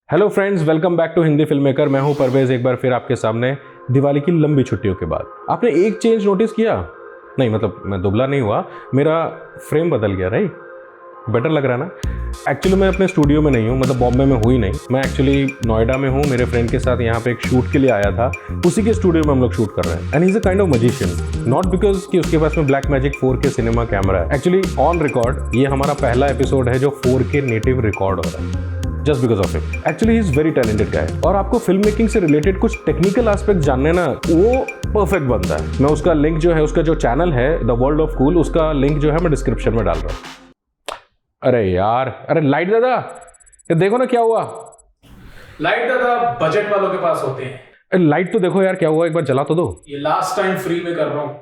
Hello friends, welcome back to Hindi film maker. मैं हूं परवेज, एक बार फिर आपके सामने दिवाली की लंबी छुट्टियों के बाद। आपने एक चेंज नोटिस किया? नहीं मतलब मैं दुबला नहीं हुआ, मेरा फ्रेम बदल गया। राइट, बेटर लग रहा है ना। एक्चुअली मैं अपने स्टूडियो में नहीं हूँ, मतलब बॉम्बे में हुई नहीं, मैं एक्चुअली नोएडा में हूँ। मेरे फ्रेंड के साथ यहाँ पे एक शूट के लिए आया था, उसी के स्टूडियो में हम लोग शूट कर रहे हैं। And he is a kind of magician, not because कि उसके पास में black magic 4K cinema camera है। एक्चुअली ऑन रिकॉर्ड ये हमारा पहला एपिसोड है जो 4K नेटिव रिकॉर्ड हो रहा है, just because of it. Actually he is very talented guy, और आपको फिल्म मेकिंग से रिलेटेड कुछ टेक्निकल एस्पेक्ट जानने ना, वो परफेक्ट बनता है। मैं उसका लिंक जो है, उसका जो चैनल है द वर्ल्ड ऑफ कूल, उसका लिंक जो है मैं डिस्क्रिप्शन में डाल रहा हूँ। अरे यार, अरे लाइट दादा, ये देखो ना क्या हुआ। लाइट दादा बजट वालों के पास होते हैं। लाइट तो देखो यार क्या हुआ, एक बार जला तो दो। ये लास्ट टाइम फ्री में कर रहा हूँ।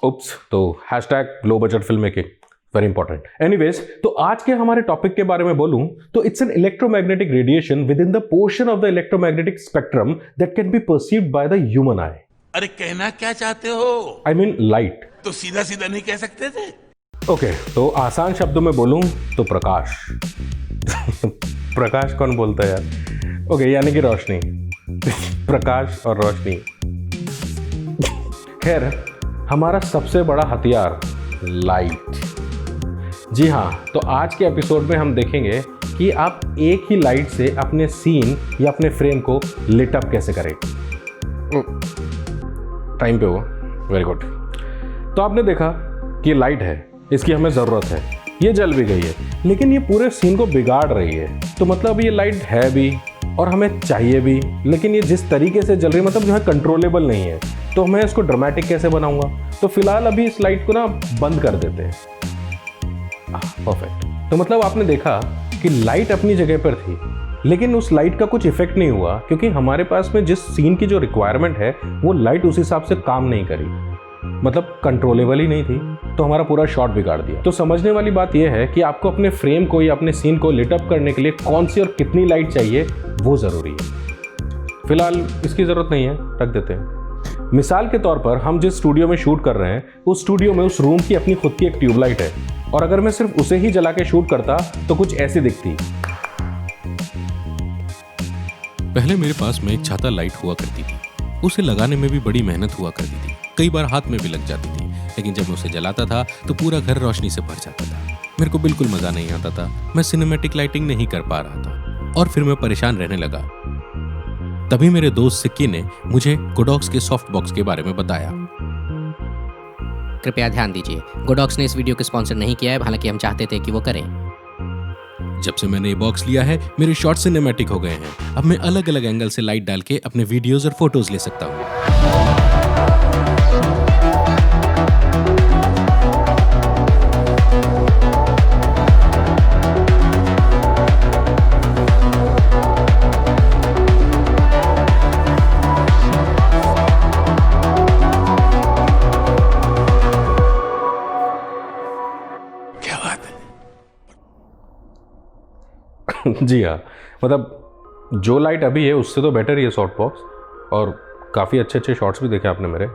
उप्स, तो hashtag low budget film making very important. Anyways, तो आज के हमारे टॉपिक के बारे में बोलूं तो it's an electromagnetic radiation with in the portion of the electromagnetic spectrum that can be perceived by the human आई। अरे कहना क्या चाहते हो? I mean light. तो सीधा सीधा नहीं कह सकते थे? ओके, तो आसान शब्दों में बोलूं तो प्रकाश। प्रकाश कौन बोलता है यार? ओके, यानी कि रोशनी। प्रकाश और रोशनी। खैर, हमारा सबसे बड़ा हथियार लाइट। जी हाँ, तो आज के एपिसोड में हम देखेंगे कि आप एक ही लाइट से अपने सीन या अपने फ्रेम को लिट अप कैसे करें। टाइम पे हो, वेरी गुड। तो आपने देखा कि लाइट है, इसकी हमें ज़रूरत है, ये जल भी गई है, लेकिन ये पूरे सीन को बिगाड़ रही है। तो मतलब ये लाइट है भी और हमें चाहिए भी, लेकिन ये जिस तरीके से जल रही है, मतलब जो है कंट्रोलेबल नहीं है। तो मैं इसको ड्रामेटिक कैसे बनाऊंगा? तो फिलहाल अभी इस लाइट को ना बंद कर देते हैं। परफेक्ट। तो मतलब आपने देखा कि लाइट अपनी जगह पर थी, लेकिन उस लाइट का कुछ इफेक्ट नहीं हुआ, क्योंकि हमारे पास में जिस सीन की जो रिक्वायरमेंट है वो लाइट उस हिसाब से काम नहीं करी, मतलब कंट्रोलेबल ही नहीं थी। तो हमारा पूरा शॉट बिगाड़ दिया। तो समझने वाली बात यह है कि आपको अपने फ्रेम को या अपने सीन को लिट अप करने के लिए कौन सी और कितनी लाइट चाहिए, वो जरूरी है। फिलहाल इसकी जरूरत नहीं है, रख देते हैं। मिसाल के तौर पर हम जिस स्टूडियो में शूट कर रहे हैं, उस स्टूडियो में उस रूम की अपनी खुद की एक ट्यूबलाइट है, और अगर मैं सिर्फ उसे ही जला के शूट करता तो कुछ ऐसी दिखती। पहले मेरे पास में एक छाता लाइट हुआ करती थी, उसे लगाने में भी बड़ी मेहनत हुआ करती थी, कई बार हाथ में भी लग जाती थी, लेकिन जब मैं उसे जलाता था तो पूरा घर रोशनी से भर जाता था। मेरे को बिल्कुल मजा नहीं आता था, मैं सिनेमैटिक लाइटिंग नहीं कर पा रहा था, और फिर मैं परेशान रहने लगा। तभी मेरे दोस्त सिक्की ने मुझे गोडॉक्स के सॉफ्ट बॉक्स के बारे में बताया। कृपया ध्यान दीजिए, गोडॉक्स ने इस वीडियो को स्पॉन्सर नहीं किया है, हालांकि हम चाहते थे कि वो करें। जब से मैंने ये बॉक्स लिया है, मेरे शॉट सिनेमैटिक हो गए हैं। अब मैं अलग अलग एंगल से लाइट डाल के अपने वीडियोस और फोटोज ले सकता हूँ। क्या बात है? जी हाँ, मतलब जो लाइट अभी है उससे तो बेटर ही है सॉफ्ट बॉक्स, और काफ़ी अच्छे अच्छे शॉट्स भी देखे आपने मेरे।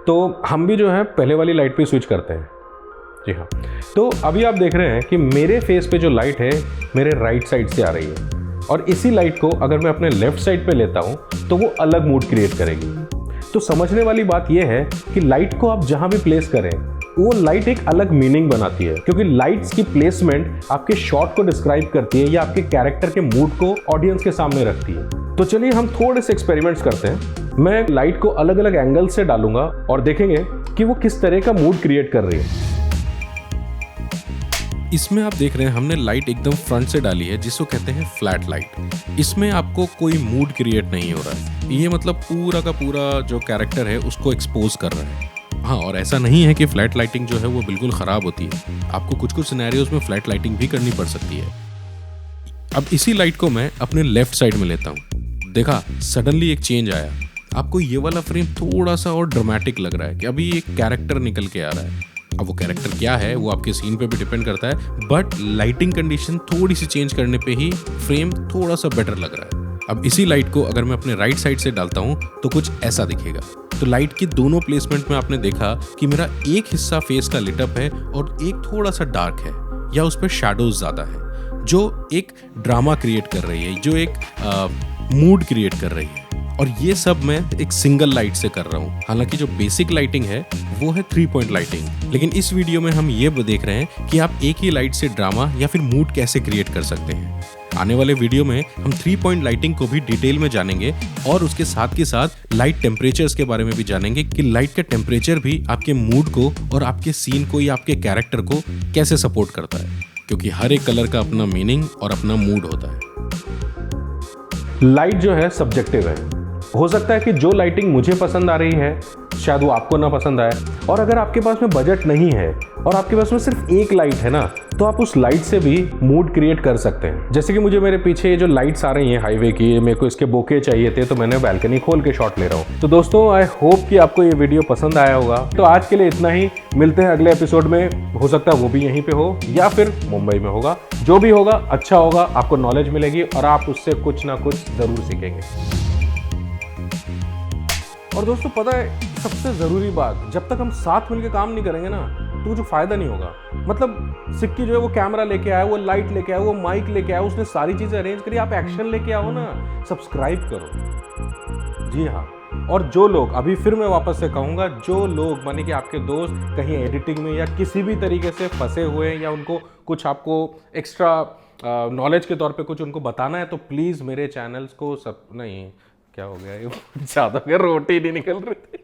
तो हम भी जो है पहले वाली लाइट पे स्विच करते हैं। जी हाँ, तो अभी आप देख रहे हैं कि मेरे फेस पे जो लाइट है मेरे राइट साइड से आ रही है, और इसी लाइट को अगर मैं अपने लेफ्ट साइड पे लेता हूँ तो वो अलग मूड क्रिएट करेगी। तो समझने वाली बात यह है कि लाइट को आप जहाँ भी प्लेस करें, वो लाइट एक अलग मीनिंग बनाती है, क्योंकि लाइट्स की प्लेसमेंट आपके शॉट को डिस्क्राइब करती है या आपके कैरेक्टर के मूड को ऑडियंस के सामने रखती है। तो चलिए हम थोड़े से एक्सपेरिमेंट्स करते हैं। मैं लाइट को अलग अलग एंगल से डालूंगा और देखेंगे कि वो किस तरह का मूड क्रिएट कर रही है। इसमें आप देख रहे हैं हमने लाइट एकदम फ्रंट से डाली है, जिसको कहते हैं फ्लैट लाइट। इसमें आपको कोई मूड क्रिएट नहीं हो रहा है, ये मतलब पूरा का पूरा जो कैरेक्टर है उसको एक्सपोज कर रहा है। हाँ, और ऐसा नहीं है कि फ्लैट लाइटिंग जो है वो बिल्कुल ख़राब होती है, आपको कुछ कुछ सिनेरियोज में फ्लैट लाइटिंग भी करनी पड़ सकती है। अब इसी लाइट को मैं अपने लेफ्ट साइड में लेता हूँ। देखा, सडनली एक चेंज आया। आपको ये वाला फ्रेम थोड़ा सा और ड्रामेटिक लग रहा है कि अभी एक कैरेक्टर निकल के आ रहा है। अब वो कैरेक्टर क्या है वो आपके सीन पे भी डिपेंड करता है, बट लाइटिंग कंडीशन थोड़ी सी चेंज करने पे ही फ्रेम थोड़ा सा बेटर लग रहा है। अब इसी लाइट को अगर मैं अपने राइट साइड से डालता हूँ तो कुछ ऐसा दिखेगा। तो लाइट की दोनों प्लेसमेंट में आपने देखा कि मेरा एक हिस्सा फेस का लिटअप है और एक थोड़ा सा डार्क है, या उस पर शैडोज ज़्यादा है। जो एक ड्रामा क्रिएट कर रही है, जो एक मूड क्रिएट कर रही है। और ये सब मैं एक सिंगल लाइट से कर रहा हूँ। हालांकि जो बेसिक लाइटिंग है वो है 3 पॉइंट लाइटिंग, लेकिन इस वीडियो में हम ये देख रहे हैं कि आप एक ही लाइट से ड्रामा या फिर मूड कैसे क्रिएट कर सकते हैं। आने वाले वीडियो में हम 3 पॉइंट लाइटिंग को भी डिटेल में जानेंगे और उसके साथ के साथ लाइट टेम्परेचर्स के बारे में भी जानेंगे कि लाइट का टेम्परेचर भी आपके मूड को और आपके सीन को या आपके कैरेक्टर को कैसे सपोर्ट करता है, क्योंकि हर एक कलर का अपना मीनिंग और अपना मूड होता है। लाइट जो है सब्जेक्टिव है। हो सकता है कि जो लाइटिंग मुझे पसंद आ रही है शायद वो आपको ना पसंद आए, और अगर आपके पास में बजट नहीं है और आपके पास में सिर्फ एक लाइट है ना, तो आप उस लाइट से भी मूड क्रिएट कर सकते हैं। जैसे कि मुझे मेरे पीछे ये जो लाइट्स आ रही हैं हाईवे की, मेरे को इसके बोके चाहिए थे, तो मैंने बैल्कनी खोल के शॉट ले रहा हूँ। तो दोस्तों, आई होप कि आपको ये वीडियो पसंद आया होगा। तो आज के लिए इतना ही, मिलते हैं अगले एपिसोड में। हो सकता है वो भी यहीं पे हो या फिर मुंबई में होगा। जो भी होगा अच्छा होगा, आपको नॉलेज मिलेगी और आप उससे कुछ ना कुछ जरूर सीखेंगे। और दोस्तों, पता है सबसे ज़रूरी बात, जब तक हम साथ मिलकर काम नहीं करेंगे ना, तो जो फायदा नहीं होगा। मतलब सिक्की जो है वो कैमरा लेके आया, वो लाइट लेके आया, वो माइक लेके आया, उसने सारी चीज़ें अरेंज करी, आप एक्शन लेके आओ ना, सब्सक्राइब करो। जी हाँ। और जो लोग, अभी फिर मैं वापस से कहूँगा, जो लोग माने कि आपके दोस्त कहीं एडिटिंग में या किसी भी तरीके से फंसे हुए हैं या उनको कुछ आपको एक्स्ट्रा नॉलेज के तौर पे कुछ उनको बताना है, तो प्लीज़ मेरे चैनल्स को सब नहीं, क्या हो गया ये ज़्यादा रोटी नहीं निकल रही थी।